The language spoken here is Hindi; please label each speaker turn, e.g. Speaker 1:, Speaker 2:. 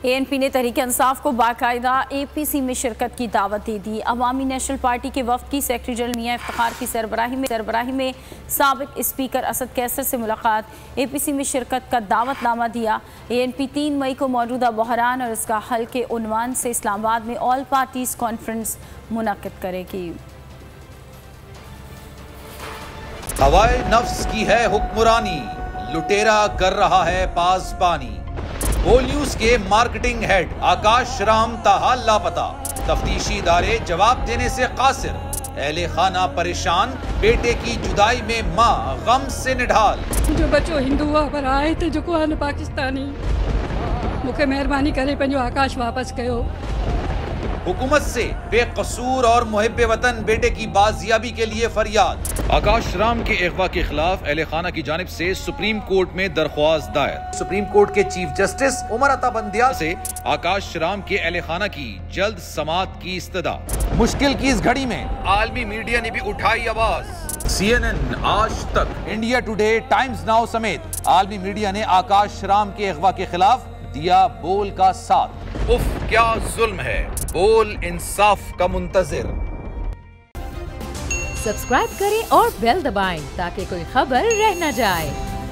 Speaker 1: ANP ने तहरीक-ए-इंसाफ को बाकायदा APC में शिरकत की दावत दे दी। अवामी नेशनल पार्टी के वफ्द की सेक्रेटरी जनरल मियां इफ्तिखार की सरबराही में साबिक स्पीकर असद कैसर से मुलाकात, APC में शिरकत का दावतनामा दिया। ANP 3 मई को मौजूदा बहरान और इसका हल के उन्वान से इस्लामाबाद में ऑल पार्टीज कॉन्फ्रेंस मुनक्किद करेगी।
Speaker 2: हवाए नफ्स की है हुक्मरानी, लुटेरा कर रहा है पासबानी। बोल न्यूज के मार्केटिंग हेड आकाश राम ताहा लापता, तफ्तीशी इदारे जवाब देने से कासिर। अहले खाना परेशान, बेटे की जुदाई में मां गम से निढाल।
Speaker 3: जो बच्चो हिंदू हुआ पर आए थे जो को पाकिस्तानी, मुझे मेहरबानी करे पंहिंजो आकाश वापस कयो।
Speaker 2: हुकूमत से बेकसूर और मुहिब्बे वतन बेटे की बाजियाबी के लिए फरियाद। आकाश राम के अगवा के खिलाफ अहले खाना की जानिब से सुप्रीम कोर्ट में दरख्वास्त दायर। सुप्रीम कोर्ट के चीफ जस्टिस उमर अता बंदियाल से आकाश राम के अहले खाना की जल्द समाअत की इस्तदा। मुश्किल की इस घड़ी में आलमी मीडिया ने भी उठाई आवाज। CNN, आज तक, इंडिया टुडे, टाइम्स नाउ समेत आलमी मीडिया ने आकाश राम के अगवा के खिलाफ दिया बोल का साथ। उफ क्या जुल्म है, बोल इंसाफ का मुंतजिर।
Speaker 4: सब्सक्राइब करें और बेल दबाएं ताकि कोई खबर रह न जाए।